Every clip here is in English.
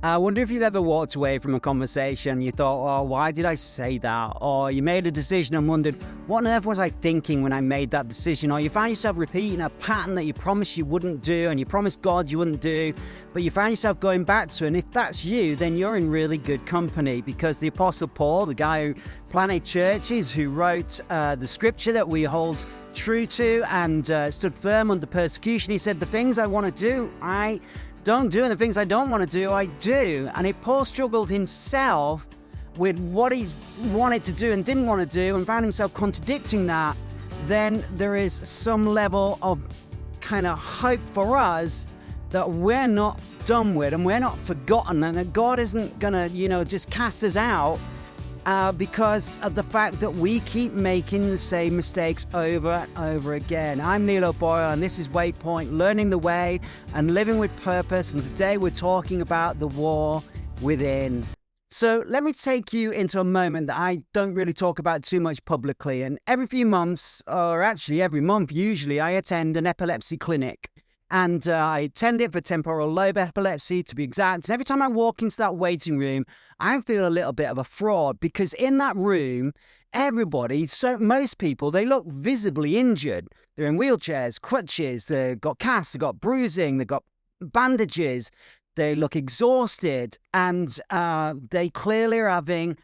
I wonder if you've ever walked away from a conversation, you thought, oh, why did I say that? Or you made a decision and wondered, what on earth was I thinking when I made that decision? Or you found yourself repeating a pattern that you promised you wouldn't do and you promised God you wouldn't do, but you found yourself going back to it. And if that's you, then you're in really good company, because the Apostle Paul, the guy who planted churches, who wrote the scripture that we hold true to and stood firm under persecution, he said, the things I want to do, I don't do, and the things I don't want to do, I do. And if Paul struggled himself with what he wanted to do and didn't want to do and found himself contradicting that, then there is some level of kind of hope for us that we're not done with and we're not forgotten, and that God isn't going to, just cast us out because of the fact that we keep making the same mistakes over and over again. I'm Neil O'Boyle, and this is Waypoint, learning the way and living with purpose. And today we're talking about the war within. So let me take you into a moment that I don't really talk about too much publicly. And every few months, or actually every month usually, I attend an epilepsy clinic. And I attend it for temporal lobe epilepsy, to be exact. And every time I walk into that waiting room, I feel a little bit of a fraud, because in that room, most people, they look visibly injured. They're in wheelchairs, crutches, they've got casts, they've got bruising, they've got bandages, they look exhausted, and they clearly are having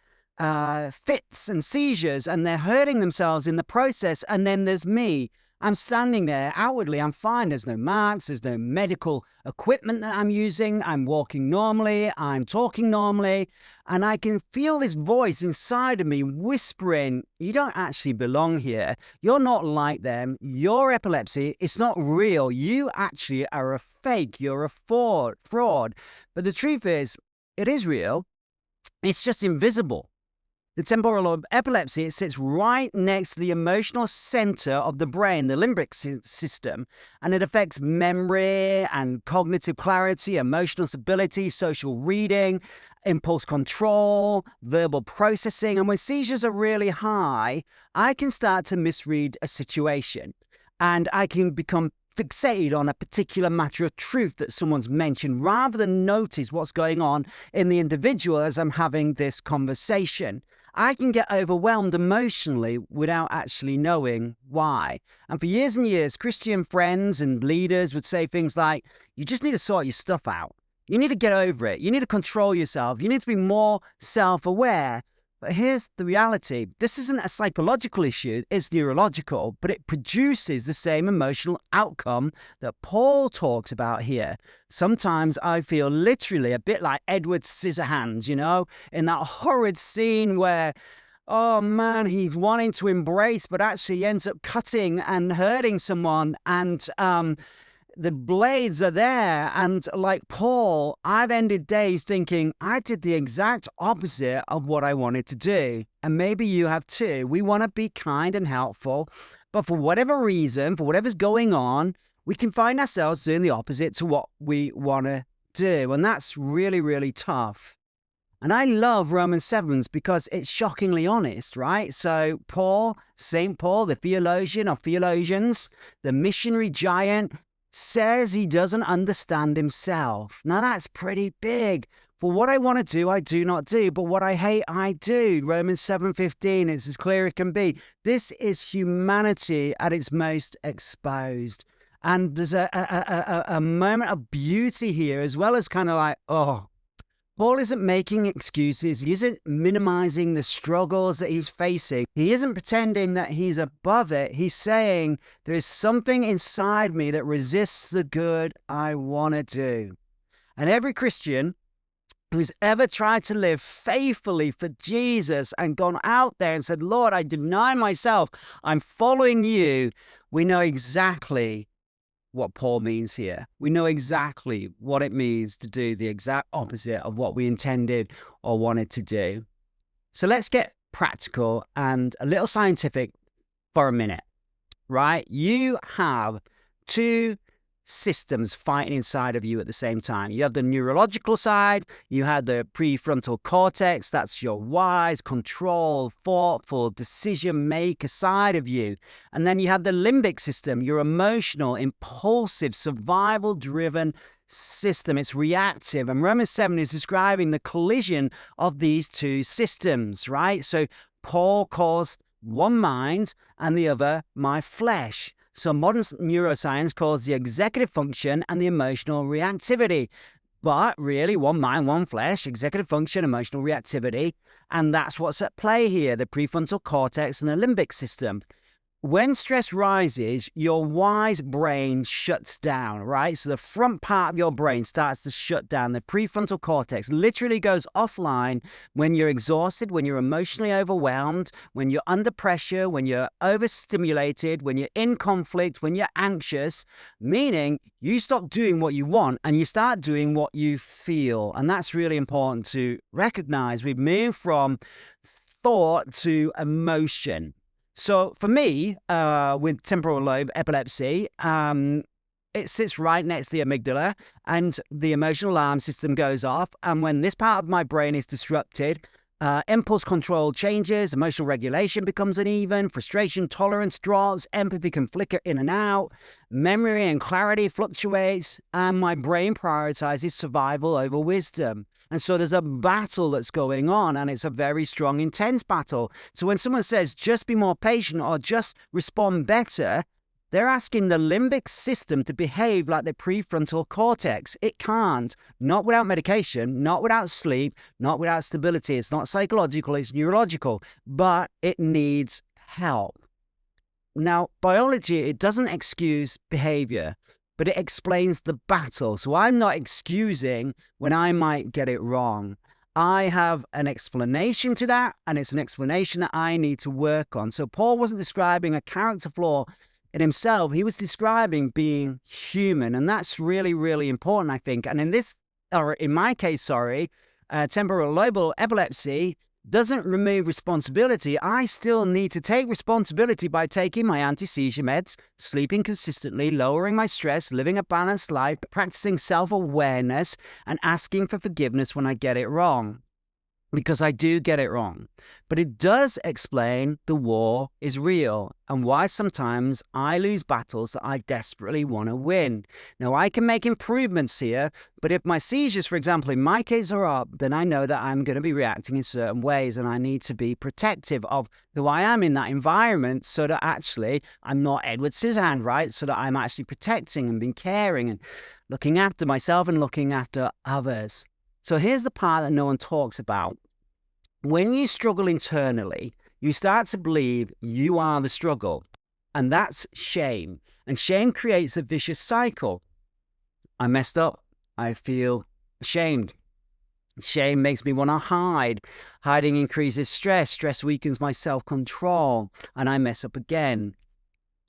fits and seizures, and they're hurting themselves in the process. And then there's me. I'm standing there, outwardly I'm fine, there's no marks, there's no medical equipment that I'm using, I'm walking normally, I'm talking normally, and I can feel this voice inside of me whispering, you don't actually belong here, you're not like them, your epilepsy, it's not real, you actually are a fake, you're a fraud. But the truth is, it is real, it's just invisible. The temporal lobe epilepsy, it sits right next to the emotional center of the brain, the limbic system, and it affects memory and cognitive clarity, emotional stability, social reading, impulse control, verbal processing. And when seizures are really high, I can start to misread a situation, and I can become fixated on a particular matter of truth that someone's mentioned, rather than notice what's going on in the individual as I'm having this conversation. I can get overwhelmed emotionally without actually knowing why. And for years and years, Christian friends and leaders would say things like, you just need to sort your stuff out. You need to get over it. You need to control yourself. You need to be more self-aware. But here's the reality. This isn't a psychological issue, it's neurological, but it produces the same emotional outcome that Paul talks about here. Sometimes I feel literally a bit like Edward Scissorhands, in that horrid scene where, oh man, he's wanting to embrace, but actually ends up cutting and hurting someone, and the blades are there, and like Paul, I've ended days thinking I did the exact opposite of what I wanted to do. And maybe you have too. We want to be kind and helpful, but for whatever reason, for whatever's going on, we can find ourselves doing the opposite to what we want to do. And that's really, really tough. And I love Romans 7 because it's shockingly honest, right? So St. Paul, the theologian of theologians, the missionary giant, says he doesn't understand himself. Now that's pretty big. For what I want to do, I do not do, but what I hate, I do. Romans 7:15 is as clear as it can be. This is humanity at its most exposed. And there's a moment of beauty here, as well as kind of like, Paul isn't making excuses. He isn't minimizing the struggles that he's facing. He isn't pretending that he's above it. He's saying there is something inside me that resists the good I want to do. And every Christian who's ever tried to live faithfully for Jesus and gone out there and said, Lord, I deny myself, I'm following you, we know exactly what Paul means here. We know exactly what it means to do the exact opposite of what we intended or wanted to do. So let's get practical and a little scientific for a minute, right? You have two systems fighting inside of you at the same time. You have the neurological side, you have the prefrontal cortex, that's your wise, control, thoughtful, decision maker side of you. And then you have the limbic system, your emotional, impulsive, survival driven system. It's reactive. And Romans 7 is describing the collision of these two systems, right? So Paul calls one mind and the other my flesh. So modern neuroscience calls the executive function and the emotional reactivity. But really, one mind, one flesh, executive function, emotional reactivity. And that's what's at play here, the prefrontal cortex and the limbic system. When stress rises, your wise brain shuts down, right? So the front part of your brain starts to shut down. The prefrontal cortex literally goes offline when you're exhausted, when you're emotionally overwhelmed, when you're under pressure, when you're overstimulated, when you're in conflict, when you're anxious, meaning you stop doing what you want and you start doing what you feel. And that's really important to recognize. We've moved from thought to emotion. So for me, with temporal lobe epilepsy, it sits right next to the amygdala and the emotional alarm system goes off. And when this part of my brain is disrupted, impulse control changes, emotional regulation becomes uneven, frustration tolerance drops, empathy can flicker in and out, memory and clarity fluctuates, and my brain prioritizes survival over wisdom. And so there's a battle that's going on, and it's a very strong, intense battle. So when someone says, just be more patient or just respond better, they're asking the limbic system to behave like the prefrontal cortex. It can't. Not without medication, not without sleep, not without stability. It's not psychological, it's neurological, but it needs help. Now, biology, it doesn't excuse behavior, but it explains the battle. So I'm not excusing when I might get it wrong. I have an explanation to that, and it's an explanation that I need to work on. So Paul wasn't describing a character flaw in himself. He was describing being human, and that's really, really important, I think. And in my case, temporal lobar epilepsy doesn't remove responsibility. I still need to take responsibility by taking my anti-seizure meds, sleeping consistently, lowering my stress, living a balanced life, practicing self-awareness, and asking for forgiveness when I get it wrong. Because I do get it wrong. But it does explain the war is real and why sometimes I lose battles that I desperately want to win. Now, I can make improvements here, but if my seizures, for example, in my case are up, then I know that I'm going to be reacting in certain ways, and I need to be protective of who I am in that environment so that actually I'm not Edward Scissorhand, right? So that I'm actually protecting and being caring and looking after myself and looking after others. So here's the part that no one talks about. When you struggle internally, you start to believe you are the struggle. And that's shame. And shame creates a vicious cycle. I messed up. I feel ashamed. Shame makes me want to hide. Hiding increases stress. Stress weakens my self-control. And I mess up again.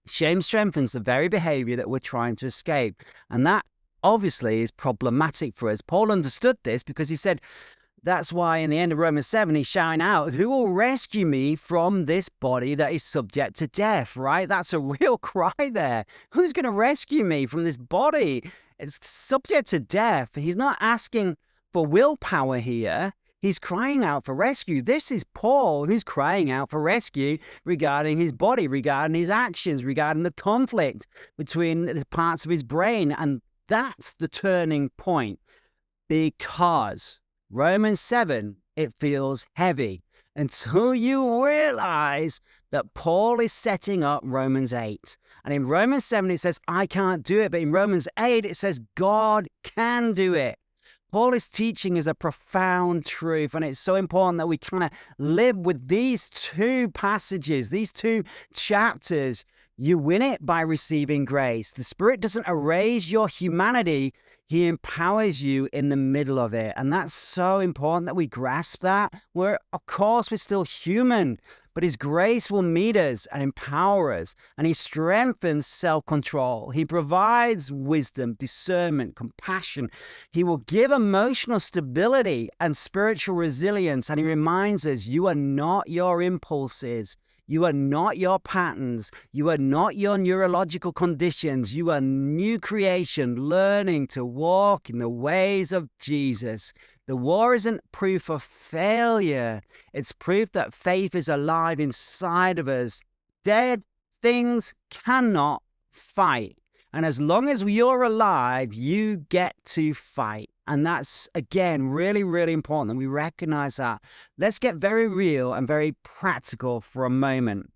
Shame strengthens the very behavior that we're trying to escape. And that obviously is problematic for us. Paul understood this because he said, that's why in the end of Romans 7, he's shouting out, who will rescue me from this body that is subject to death, right? That's a real cry there. Who's going to rescue me from this body? It's subject to death. He's not asking for willpower here. He's crying out for rescue. This is Paul who's crying out for rescue regarding his body, regarding his actions, regarding the conflict between the parts of his brain. And that's the turning point, because Romans 7, it feels heavy until you realize that Paul is setting up Romans 8. And in Romans 7, it says, I can't do it. But in Romans 8, it says, God can do it. Paul is teaching is a profound truth, and it's so important that we kind of live with these two passages, these two chapters. You win it by receiving grace. The Spirit doesn't erase your humanity. He empowers you in the middle of it. And that's so important that we grasp that. Of course, we're still human, but His grace will meet us and empower us. And He strengthens self-control. He provides wisdom, discernment, compassion. He will give emotional stability and spiritual resilience. And He reminds us, you are not your impulses. You are not your patterns. You are not your neurological conditions. You are new creation, learning to walk in the ways of Jesus. The war isn't proof of failure. It's proof that faith is alive inside of us. Dead things cannot fight. And as long as you're alive, you get to fight. And that's, again, really, really important that we recognize that. Let's get very real and very practical for a moment.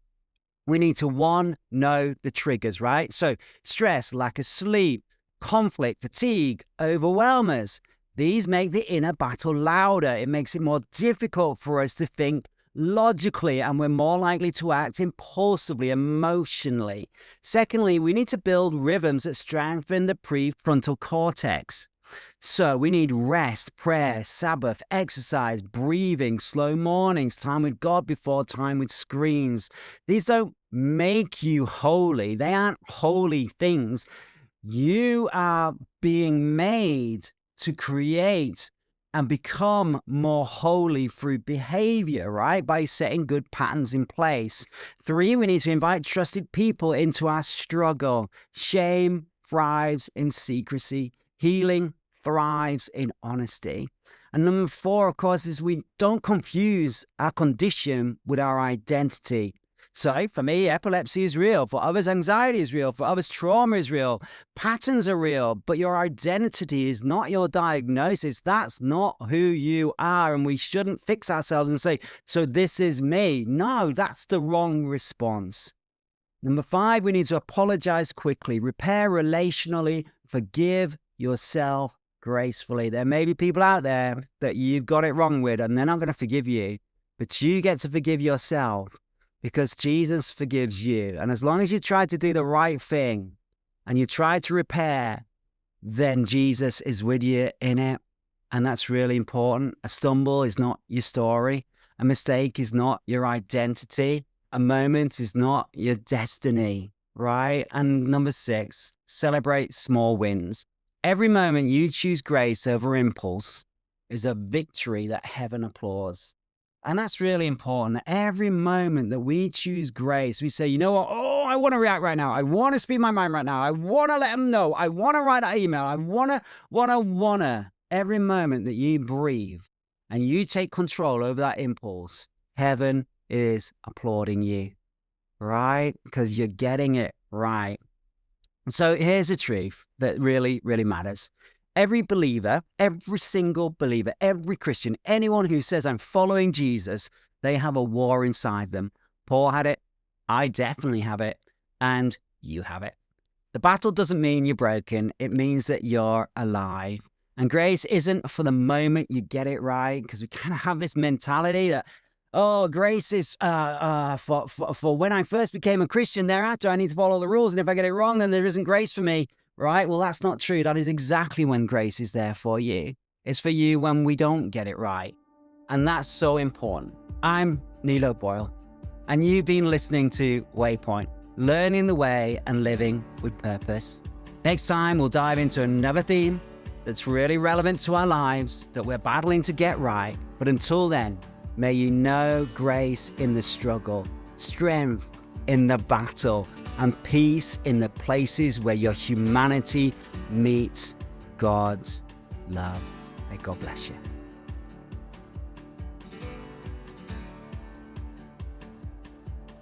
We need to, one, know the triggers, right? So stress, lack of sleep, conflict, fatigue, overwhelmers. These make the inner battle louder. It makes it more difficult for us to think logically, and we're more likely to act impulsively, emotionally. Secondly, we need to build rhythms that strengthen the prefrontal cortex. So we need rest, prayer, Sabbath, exercise, breathing, slow mornings, time with God before time with screens. These don't make you holy. They aren't holy things. You are being made to create and become more holy through behavior, right? By setting good patterns in place. 3, we need to invite trusted people into our struggle. Shame thrives in secrecy. Healing thrives in honesty. And number 4, of course, is we don't confuse our condition with our identity. So for me, epilepsy is real. For others, anxiety is real. For others, trauma is real. Patterns are real. But your identity is not your diagnosis. That's not who you are. And we shouldn't fix ourselves and say, so this is me. No, that's the wrong response. Number 5, we need to apologize quickly, repair relationally, forgive yourself gracefully. There may be people out there that you've got it wrong with, and they're not going to forgive you. But you get to forgive yourself, because Jesus forgives you. And as long as you try to do the right thing and you try to repair, then Jesus is with you in it. And that's really important. A stumble is not your story. A mistake is not your identity. A moment is not your destiny, right? And number 6, celebrate small wins. Every moment you choose grace over impulse is a victory that heaven applauds. And that's really important. Every moment that we choose grace, we say, you know what? Oh, I want to react right now. I want to speak my mind right now. I want to let them know. I want to write an email. I want to. Every moment that you breathe and you take control over that impulse, heaven is applauding you, right? Because you're getting it right. So here's the truth that really, really matters. Every believer, every single believer, every Christian, anyone who says, I'm following Jesus, they have a war inside them. Paul had it. I definitely have it. And you have it. The battle doesn't mean you're broken. It means that you're alive. And grace isn't for the moment you get it right, because we kind of have this mentality that, oh, grace is for when I first became a Christian. Thereafter, I need to follow the rules. And if I get it wrong, then there isn't grace for me. Right? Well, that's not true. That is exactly when grace is there for you. It's for you when we don't get it right. And that's so important. I'm Nilo Boyle, and you've been listening to Waypoint, learning the way and living with purpose. Next time, we'll dive into another theme that's really relevant to our lives that we're battling to get right. But until then, may you know grace in the struggle, strength in the battle, and peace in the places where your humanity meets God's love. May God bless you.